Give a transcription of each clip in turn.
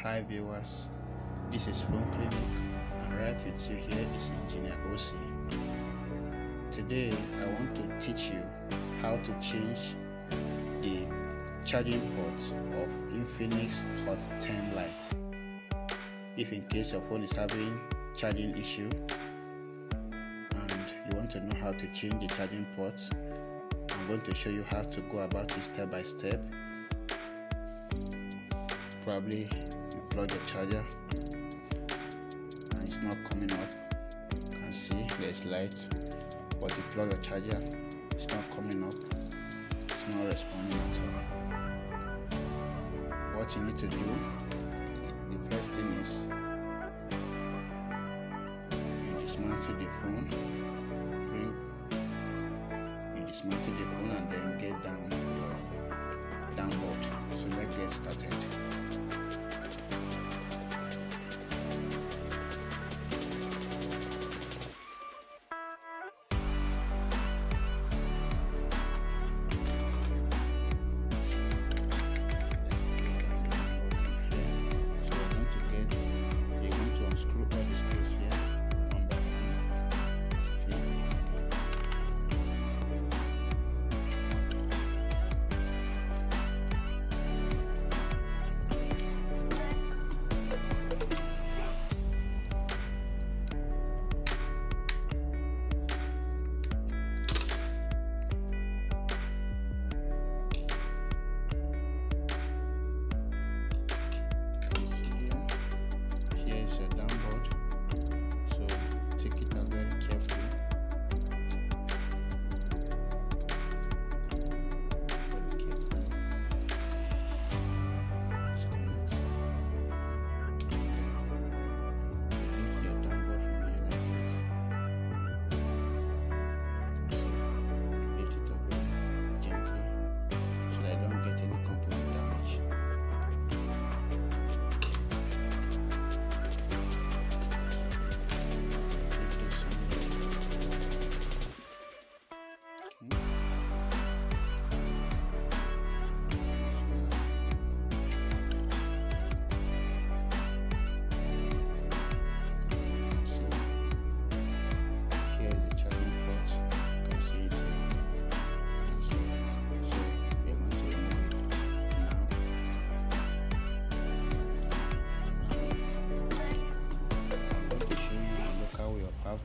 Hi viewers, this is Phone Clinic and right with you here is Engineer OC. Today I want to teach you how to change the charging port of Infinix Hot 10 Lite. If in case your phone is having charging issue and you want to know how to change the charging ports, I'm going to show you how to go about it step by step. Probably you plug your charger and it's not coming up. You can see there's light, but you plug your charger, it's not coming up, it's not responding at all. What you need to do, the first thing is you dismantle the phone, dismantle the phone and then get down your download. So let's get started.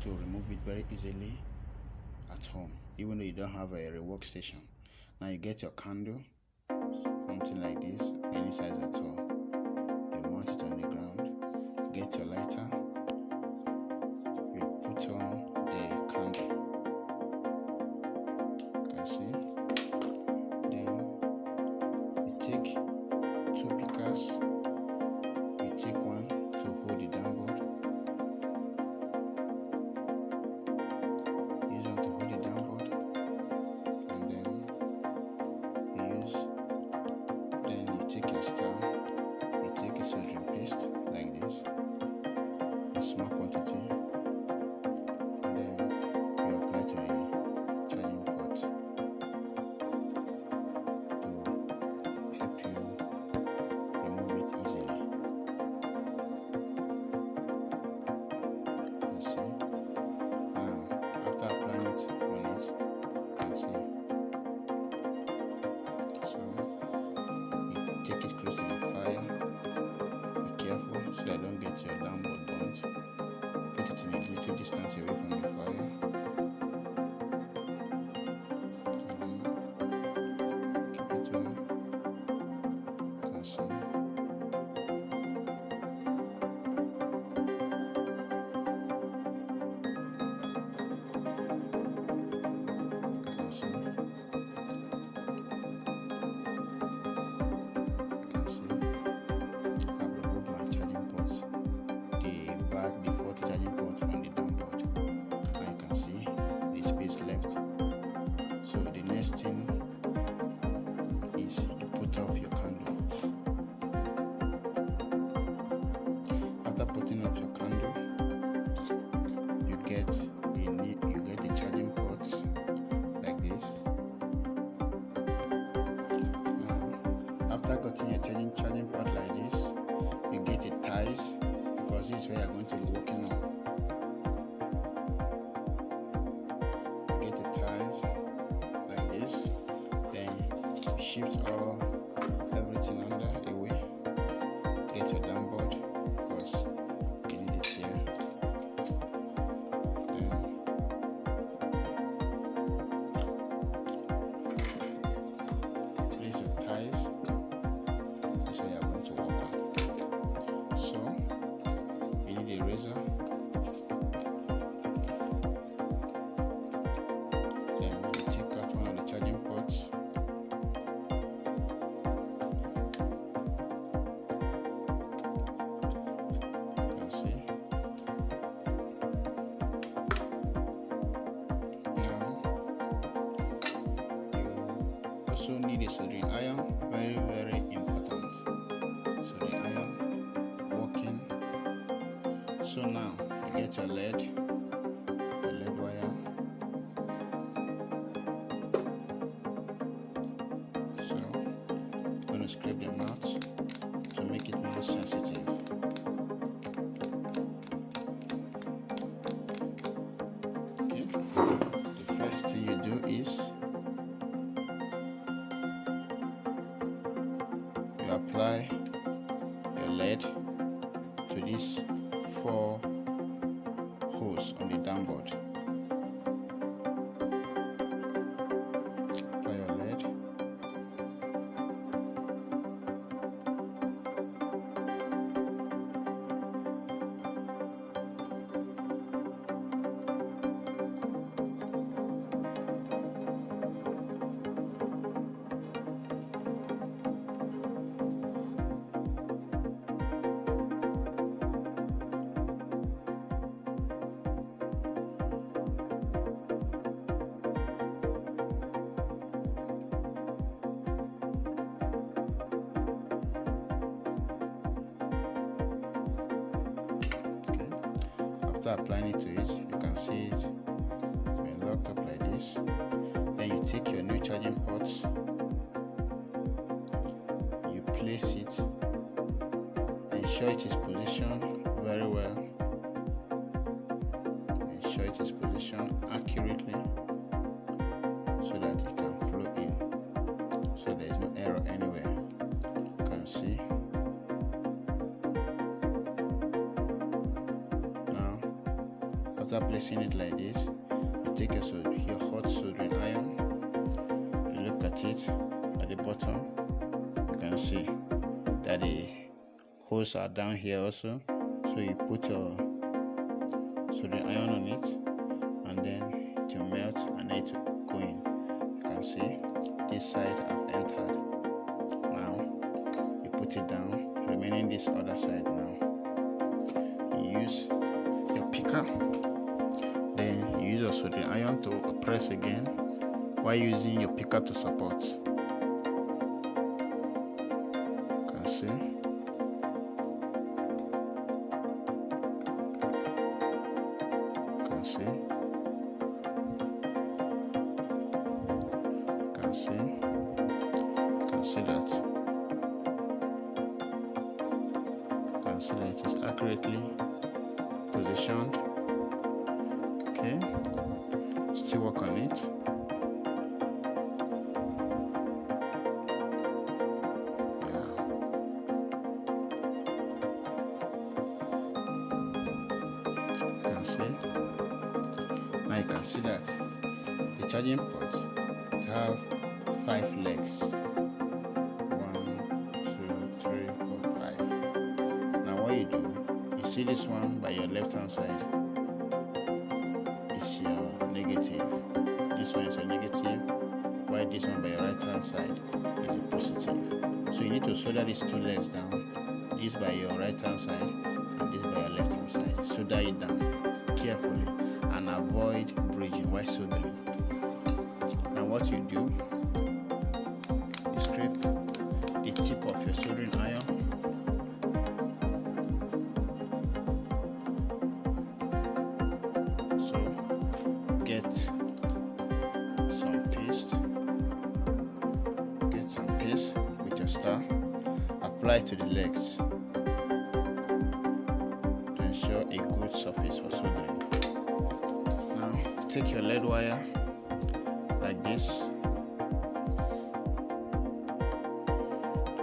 To remove it very easily at home, even though you don't have a workstation. Now you get your candle, something like this, any size at all. You mount it on the ground, get your lighter, you put on the candle. You can see. Then you take two pickers, you take one to hold the downboard. Take your star, you take a soldering paste like this, a small quantity, and then you apply to the charging port to help you remove it easily. You see? Now, after applying it on it, you can see. Take it close to the fire. Be careful so that you don't get your downboard burnt. Put it in a little distance away from the fire. Keep it well. You can see. Charging port from the downboard. is where you're going to be working on. Get the ties like this, then shift everything under away. Get your down board because you need it here. Then place your ties. That's what you're going to work on. So you need a razor. Then you take out one of the charging ports. Also need a soldering iron, very important. Soldering iron, working. So now you get your lead wire. So I'm going to scrape them out to make it more sensitive. Okay. The first thing you do is apply your lead to these 4 holes on the down board. Apply your lead. After applying it to it, you can see it's been locked up like this. Then you take your new charging ports, you place it, ensure it is positioned very well, ensure it is positioned accurately so that it can flow in, so there is no error anywhere. You can see. After placing it like this, you take your hot soldering iron, you look at it at the bottom, you can see that the holes are down here also. So you put your soldering iron on it and then it will melt and it will go in. You can see this side have entered. Now you put it down, remaining this other side. Now you use your picker. Then you use your soldering iron to press again while using your picker to support. You can see. You can see. You can see. You can see that. You can see that it is accurately positioned. Okay, still work on it. Yeah. You can see. Now you can see that the charging port have 5 legs. 1, 2, 3, 4, 5. Now what you do, you see this one by your left hand side. Your negative. This one is a negative, while this one by your right hand side is a positive. So you need to solder these 2 legs down, this by your right hand side and this by your left hand side. Solder it down carefully and avoid bridging while soldering. Now what you do, you scrape the tip of your soldering iron. Get some paste with your star, apply to the legs to a good surface for soldering. Now take your lead wire like this.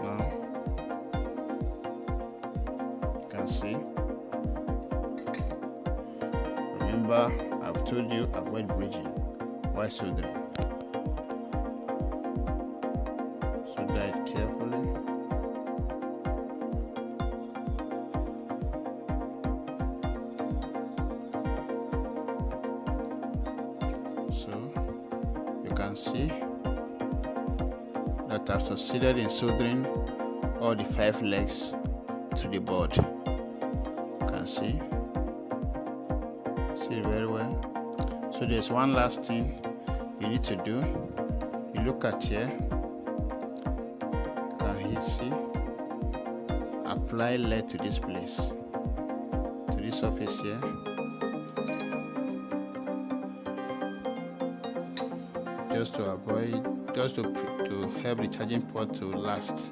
Now you can see. Remember, I've told you avoid bridging while soldering. Solder it carefully. So you can see that I've succeeded in soldering all the 5 legs to the board. You can see it very well. So there's one last thing you need to do. You look at here, you can see, apply lead to this place, to this surface here. Just to avoid, just to help the charging port to last.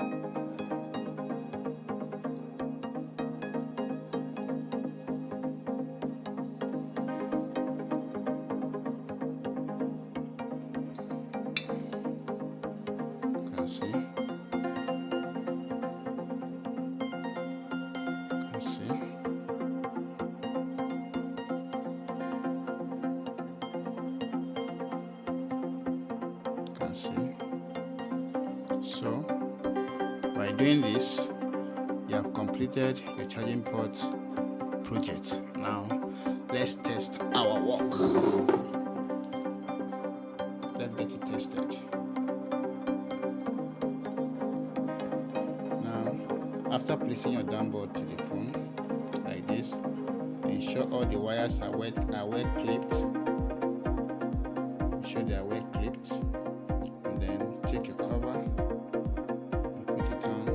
See. So by doing this, you have completed your charging port project. Now let's test our work. Let's get it tested. After placing your downboard to the phone like this, ensure all the wires are well clipped. Ensure they are well clipped, and then take your cover and put it on.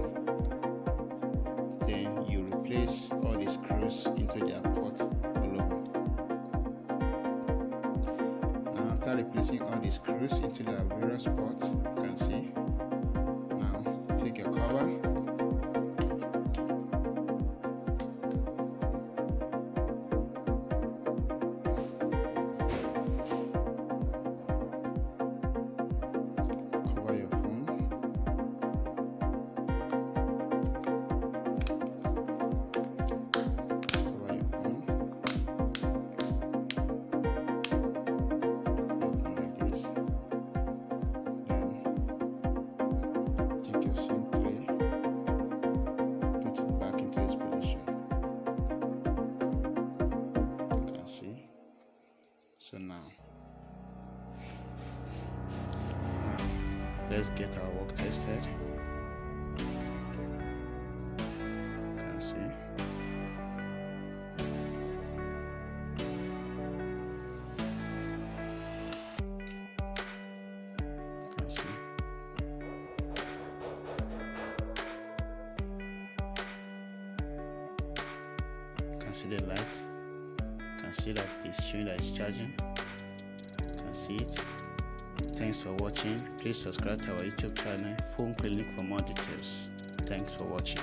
Then you replace all the screws into their port all over. Now after replacing all the screws into their various ports, you can see. Now take your cover. So now let's get our work tested. You can see. You can see. You can see the light. You can see that it is showing that it's charging. You can see it. Thanks for watching. Please subscribe to our YouTube channel, Phone Clinic, for more details. Thanks for watching.